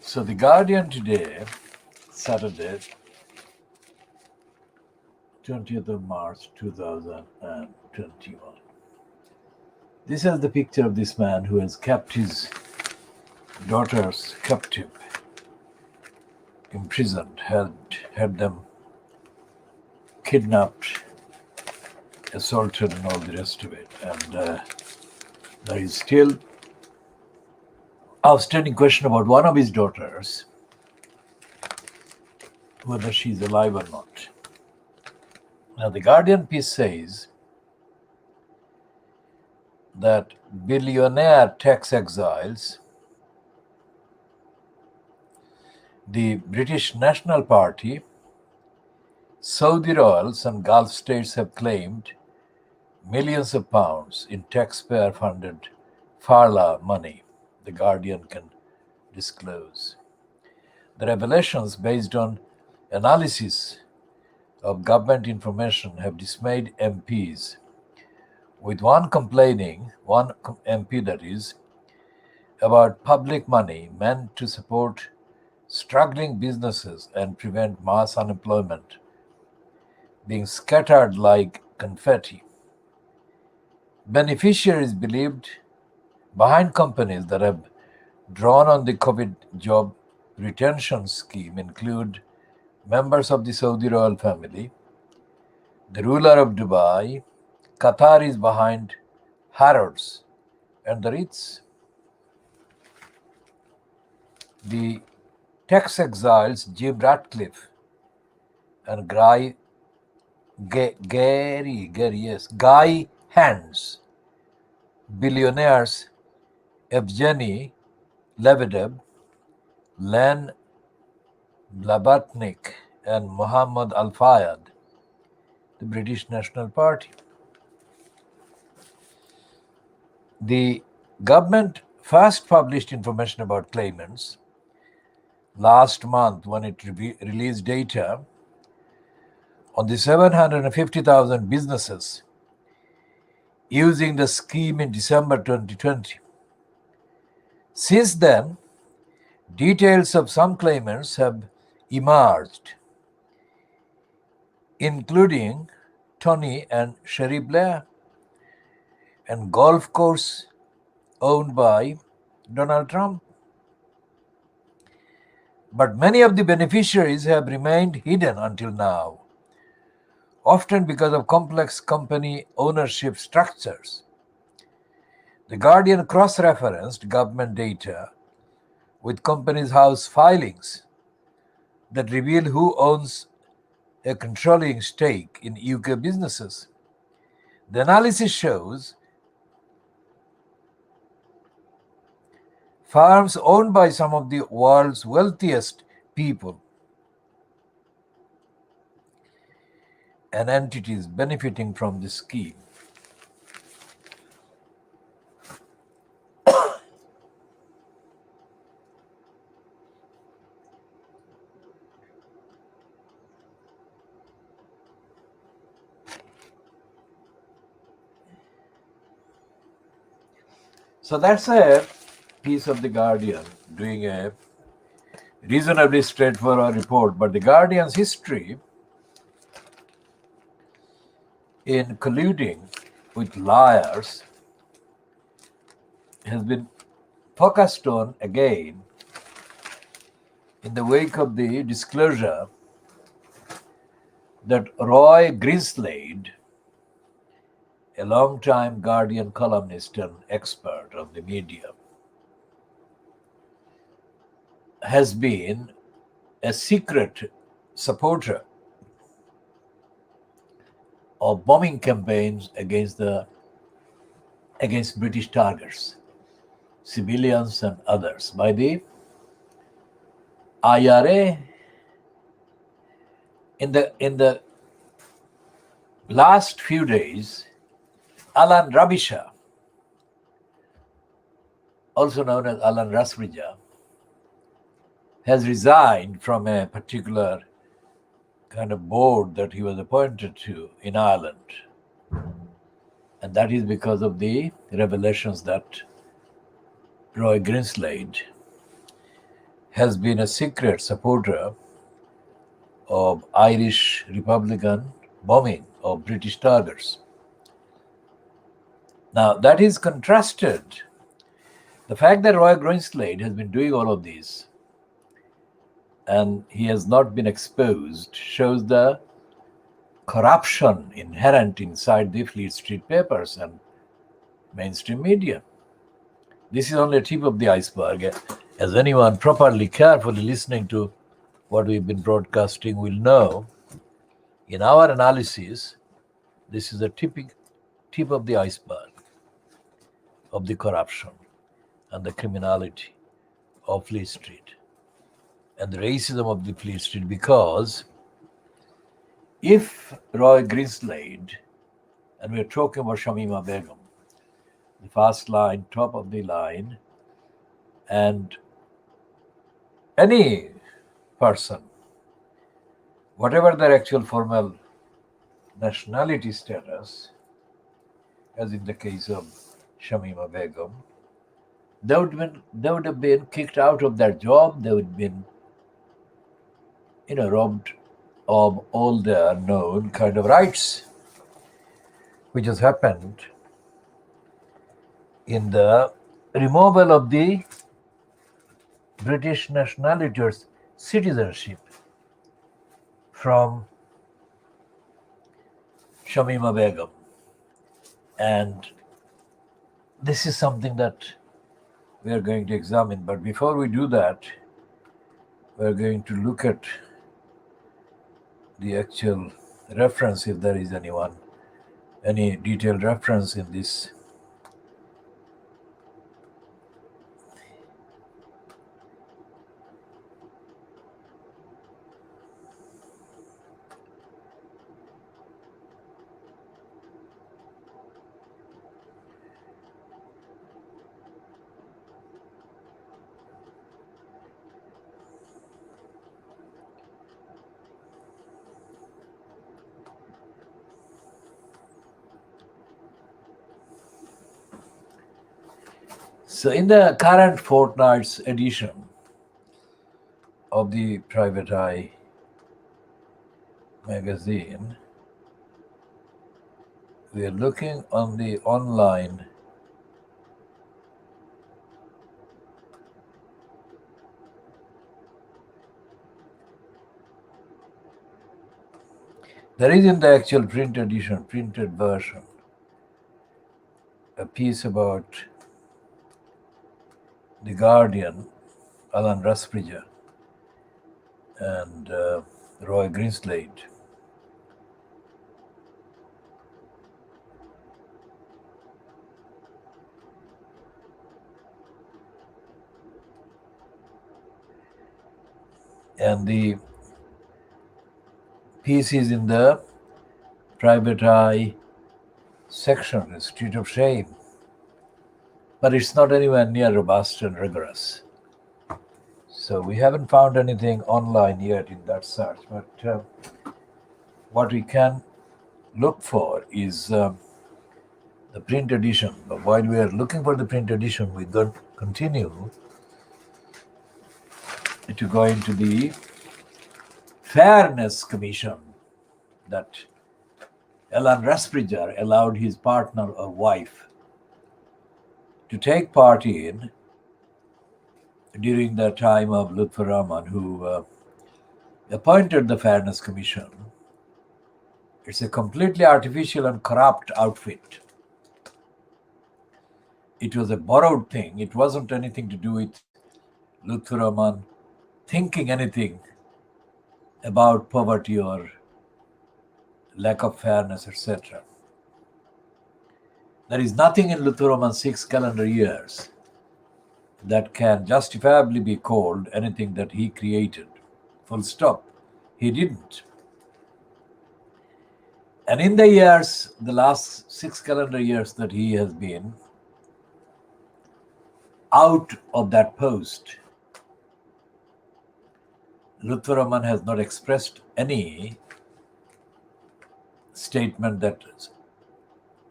So the Guardian today, Saturday, 20th of March 2021. This is the picture of this man who has kept his daughters captive, imprisoned, had them kidnapped, assaulted, and all the rest of it. And there is still outstanding question about one of his daughters, whether she's alive or not. Now, the Guardian piece says that billionaire tax exiles, the British National Party, Saudi royals, and Gulf states have claimed millions of pounds in taxpayer-funded Farla money, the Guardian can disclose. The revelations, based on analysis of government information, have dismayed MPs, with one MP that is, about public money meant to support struggling businesses and prevent mass unemployment being scattered like confetti. Beneficiaries believed behind companies that have drawn on the COVID job retention scheme include members of the Saudi royal family, the ruler of Dubai, Qatar is behind Harrods and the Ritz. The tax exiles Jim Ratcliffe and Guy Hands, billionaires Evgeny Lebedev, Len Blavatnik, and Mohammed Al Fayed, the British National Party. The government first published information about claimants last month when it released data on the 750,000 businesses using the scheme in December 2020. Since then, details of some claimants have emerged, including Tony and Sherry Blair, and golf course owned by Donald Trump. But many of the beneficiaries have remained hidden until now, often because of complex company ownership structures. The Guardian cross-referenced government data with Companies House filings that reveal who owns a controlling stake in UK businesses. The analysis shows firms owned by some of the world's wealthiest people and entities benefiting from this scheme. So that's a piece of the Guardian doing a reasonably straightforward report, but the Guardian's history in colluding with liars has been focused on again in the wake of the disclosure that Roy Grinslade, a long-time Guardian columnist and expert on the media, has been a secret supporter of bombing campaigns against British targets, civilians and others, by the IRA. In the last few days, Alan Rabisha, also known as Alan Rasrija, has resigned from a particular kind of board that he was appointed to in Ireland. And that is because of the revelations that Roy Grinslade has been a secret supporter of Irish Republican bombing of British targets. Now, that is contrasted. The fact that Roy Greenslade has been doing all of this and he has not been exposed shows the corruption inherent inside the Fleet Street papers and mainstream media. This is only a tip of the iceberg. As anyone properly, carefully listening to what we've been broadcasting will know, in our analysis, this is a tip of the iceberg of the corruption and the criminality of Fleet Street and the racism of the Fleet Street, because if Roy Greenslade, and we're talking about Shamima Begum, the first line, top of the line, and any person, whatever their actual formal nationality status, as in the case of Shamima Begum, they would have been kicked out of their job. They would have been, robbed of all their known kind of rights, which has happened in the removal of the British nationality or citizenship from Shamima Begum. And this is something that we are going to examine. But before we do that, we're going to look at the actual reference, if there is any detailed reference in this. So in the current fortnight's edition of the Private Eye magazine, we are looking on the online there is in the actual printed version, a piece about the Guardian, Alan Rusbridger, and Roy Greenslade. And the piece is in the Private Eye section, the Street of Shame. But it's not anywhere near robust and rigorous. So we haven't found anything online yet in that search. But what we can look for is the print edition. But while we are looking for the print edition, we continue to go into the Fairness Commission that Alan Rusbridger allowed his partner or wife to take part in during the time of Lutfur Rahman, who appointed the Fairness Commission. It's a completely artificial and corrupt outfit. It was a borrowed thing. It wasn't anything to do with Lutfur Rahman thinking anything about poverty or lack of fairness, etc. There is nothing in Lutfur Rahman's 6 calendar years that can justifiably be called anything that he created. Full stop. He didn't. And in the last 6 calendar years that he has been out of that post, Lutfur Rahman has not expressed any statement that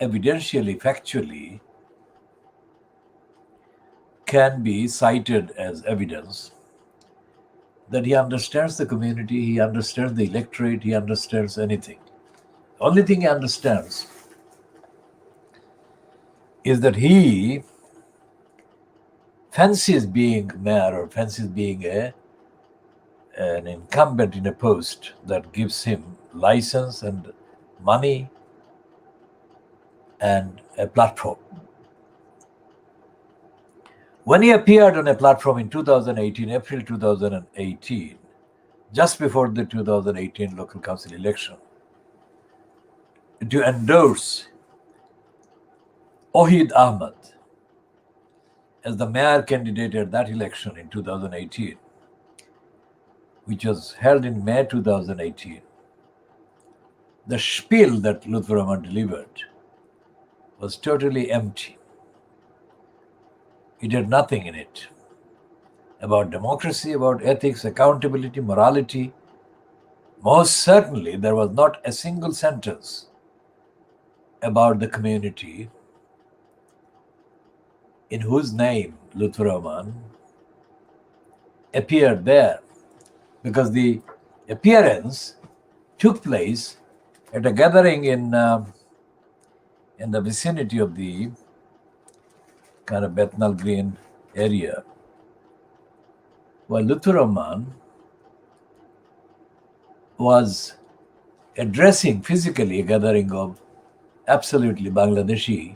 evidentially, factually can be cited as evidence that he understands the community, he understands the electorate, he understands anything. The only thing he understands is that he fancies being mayor or fancies being an incumbent in a post that gives him license and money and a platform. When he appeared on a platform in 2018, April 2018, just before the 2018 local council election, to endorse Ohid Ahmed as the mayor candidate at that election in 2018, which was held in May 2018, the spiel that Lutfur Rahman delivered was totally empty. It had nothing in it about democracy, about ethics, accountability, morality. Most certainly, there was not a single sentence about the community in whose name Lutfur Rahman appeared there, because the appearance took place at a gathering in the vicinity of the kind of Bethnal Green area, while Lutfur Rahman was addressing physically a gathering of absolutely Bangladeshi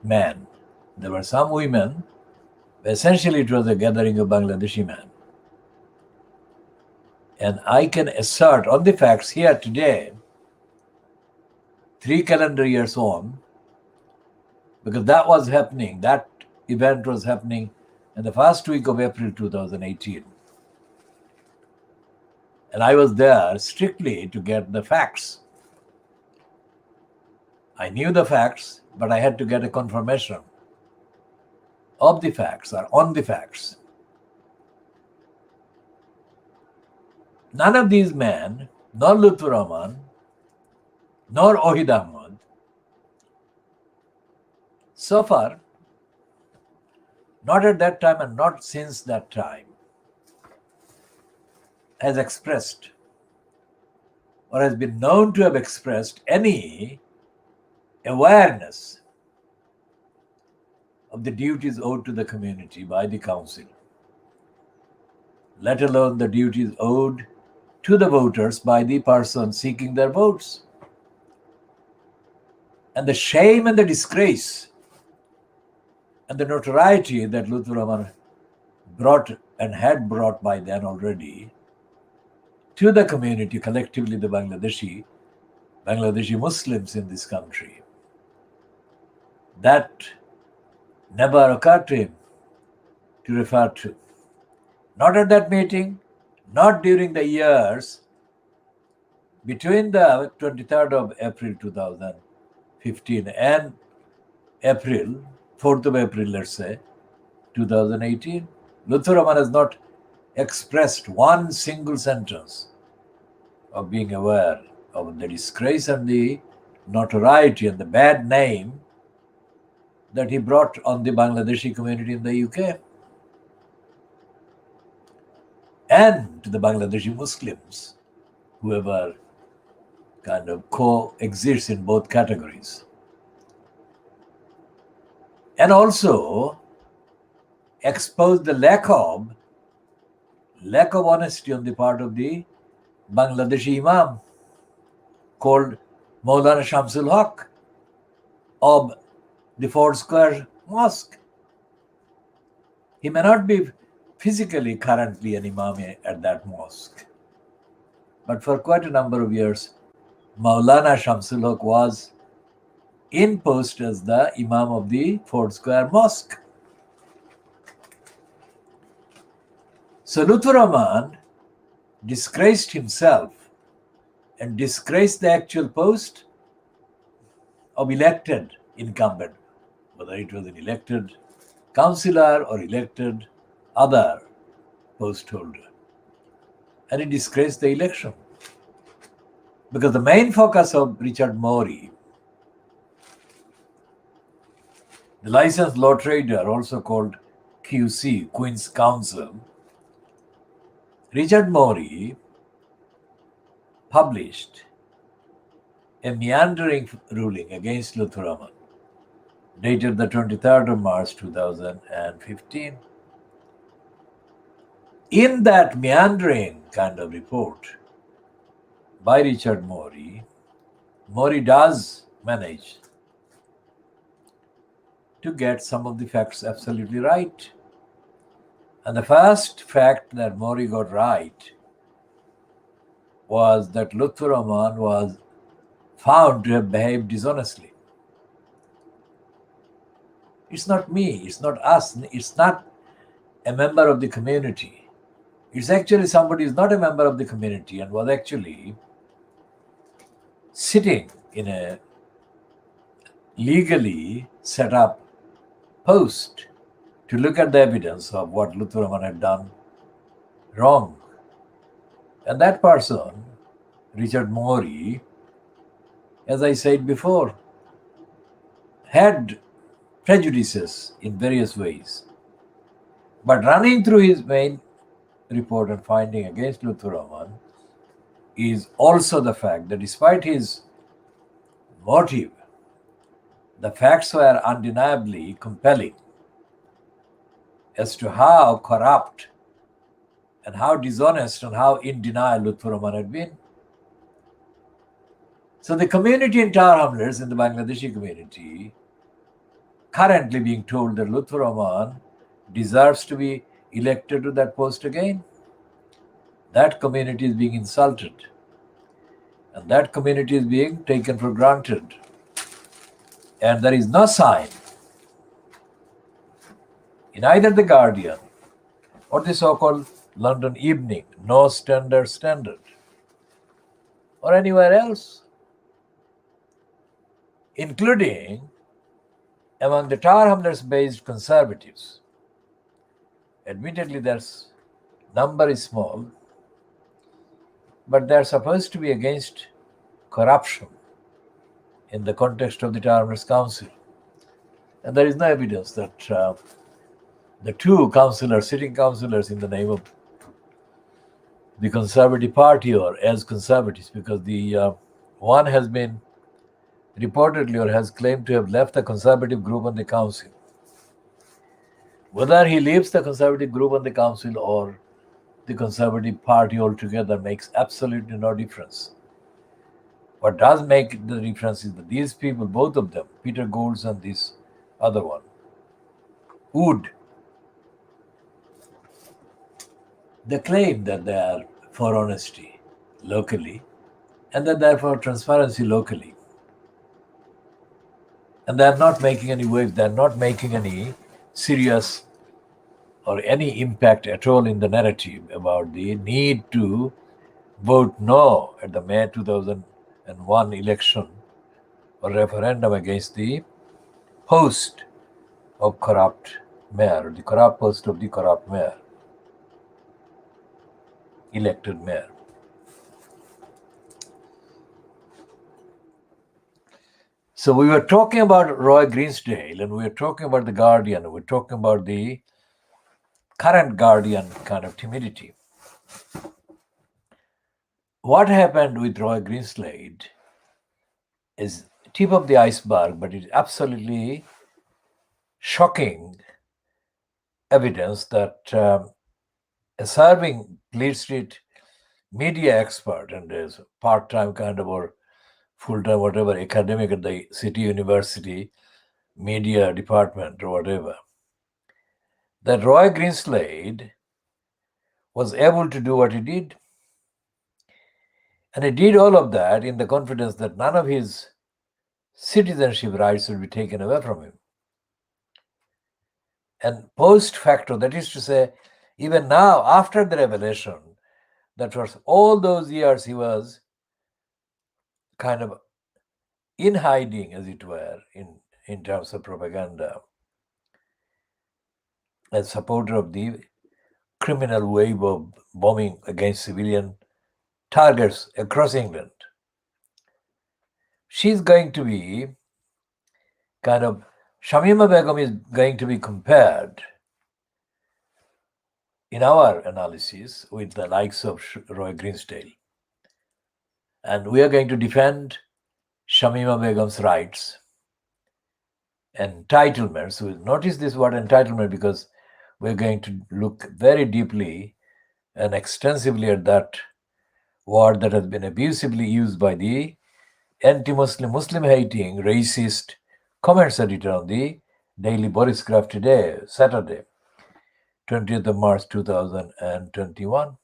men. There were some women, but essentially it was a gathering of Bangladeshi men. And I can assert on the facts here today, 3 calendar years on, because that was happening, that event was happening in the first week of April 2018. And I was there strictly to get the facts. I knew the facts, but I had to get a confirmation of the facts or on the facts. None of these men, nor Lutfur Rahman, nor Ohid Ahmed, so far, not at that time and not since that time, has expressed or has been known to have expressed any awareness of the duties owed to the community by the council, let alone the duties owed to the voters by the person seeking their votes. And the shame and the disgrace and the notoriety that Lutfur Rahman brought and had brought by then already to the community, collectively the Bangladeshi Muslims in this country, that never occurred to him to refer to. Not at that meeting, not during the years between the 23rd of April 2015 and April, 4th of April, let's say, 2018. Lutfur Rahman has not expressed one single sentence of being aware of the disgrace and the notoriety and the bad name that he brought on the Bangladeshi community in the UK and to the Bangladeshi Muslims, whoever kind of coexists in both categories. And also exposed the lack of honesty on the part of the Bangladeshi Imam called Maulana Shamsul Haque of the Ford Square Mosque. He may not be physically currently an Imam at that mosque, but for quite a number of years, Maulana Shamsul Haque was in post as the Imam of the Ford Square Mosque. So Lutfur Rahman disgraced himself and disgraced the actual post of elected incumbent, whether it was an elected councillor or elected other post holder. And he disgraced the election. Because the main focus of Richard Morey, the licensed law trader, also called QC, Queen's Counsel, Richard Morey published a meandering ruling against Luthuraman, dated the 23rd of March 2015. In that meandering kind of report by Richard Morey, Morey does manage to get some of the facts absolutely right. And the first fact that Morey got right was that Luthuraman was found to have behaved dishonestly. It's not me, it's not us, it's not a member of the community. It's actually somebody who's not a member of the community and was actually sitting in a legally set up post to look at the evidence of what Luthuraman had done wrong. And that person, Richard Morey, as I said before, had prejudices in various ways. But running through his main report and finding against Luthuraman is also the fact that despite his motive, the facts were undeniably compelling as to how corrupt and how dishonest and how in denial Luthuraman had been. So the community in Tar Hamlets, in the Bangladeshi community, currently being told that Luthuraman deserves to be elected to that post again. That community is being insulted. And that community is being taken for granted. And there is no sign in either the Guardian or the so-called London Evening, no standard, or anywhere else, including among the Tar Hamlets-based conservatives. Admittedly, their number is small, but they're supposed to be against corruption in the context of the Tar Hamlets Council. And there is no evidence that the two councillors, sitting councillors in the name of the Conservative Party or as conservatives, because the one has been reportedly or has claimed to have left the conservative group on the council. Whether he leaves the conservative group on the council or the Conservative Party altogether makes absolutely no difference. What does make the difference is that these people, both of them, Peter Goulds and this other one, they claim that they are for honesty locally and that they are for transparency locally. And they are not making any waves, they are not making any serious or any impact at all in the narrative about the need to vote no at the May 2001 election or referendum against the post of corrupt mayor, the corrupt post of the corrupt mayor, elected mayor. So we were talking about Roy Greensdale and we were talking about the Guardian, and we were talking about the current Guardian kind of timidity. What happened with Roy Greensdale is tip of the iceberg, but it's absolutely shocking evidence that a serving Fleet Street media expert and is part-time kind of or full-time whatever academic at the City University media department or whatever, that Roy Greensdale was able to do what he did. And he did all of that in the confidence that none of his citizenship rights would be taken away from him. And post facto, that is to say, even now, after the revelation, that for all those years he was kind of in hiding, as it were, in terms of propaganda, as supporter of the criminal wave of bombing against civilian targets across England. She's going to be kind of, Shamima Begum is going to be compared in our analysis with the likes of Roy Greensdale. And we are going to defend Shamima Begum's rights, entitlements. So notice this word entitlement, because we're going to look very deeply and extensively at that word that has been abusively used by the anti-Muslim, Muslim-hating, racist comments editor on the Daily Boris Graph today, Saturday, 20th of March 2021.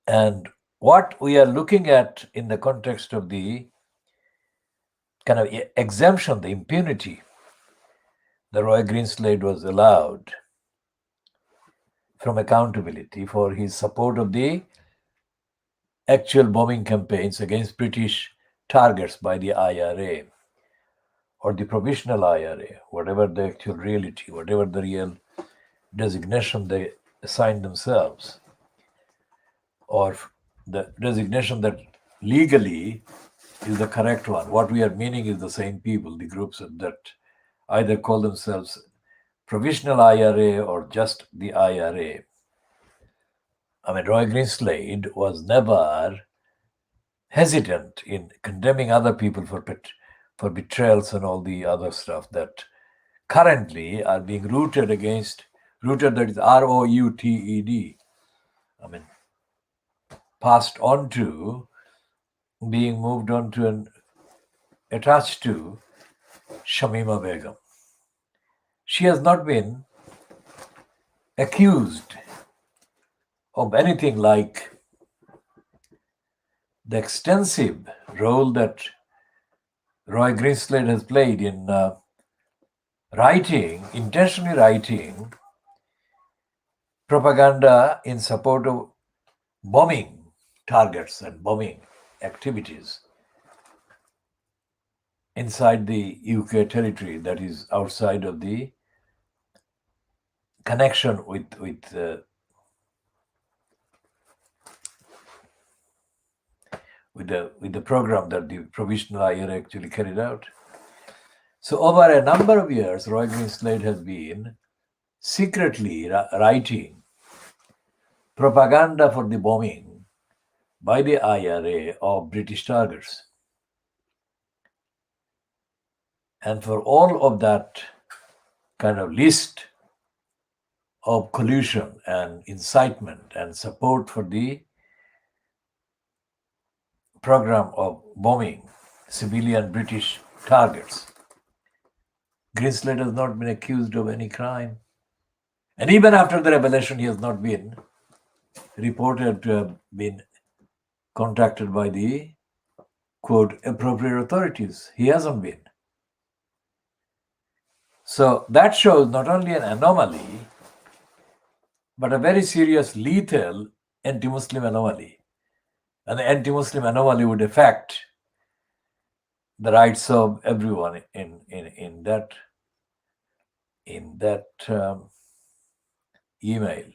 And what we are looking at in the context of the kind of exemption, the impunity, the Roy Greenslade was allowed from accountability for his support of the actual bombing campaigns against British targets by the IRA or the provisional IRA, whatever the actual reality, whatever the real designation they assigned themselves, or the designation that legally is the correct one. What we are meaning is the same people, the groups that either call themselves provisional IRA or just the IRA. I mean, Roy Greenslade was never hesitant in condemning other people for betrayals and all the other stuff that currently are being rooted, that is ROUTED. I mean, passed on to, being moved on to and attached to Shamima Begum. She has not been accused of anything like the extensive role that Roy Greenslade has played in intentionally writing propaganda in support of bombing targets and bombing activities inside the UK territory that is outside of the connection with the program that the provisional IRA actually carried out. So over a number of years, Roy Greenslade has been secretly writing propaganda for the bombing by the IRA of British targets. And for all of that kind of list of collusion and incitement and support for the program of bombing civilian British targets, Greenslade has not been accused of any crime. And even after the revelation, he has not been reported to have been contacted by the, quote, appropriate authorities. He hasn't been. So that shows not only an anomaly, but a very serious, lethal anti-Muslim anomaly. And the anti-Muslim anomaly would affect the rights of everyone in that email.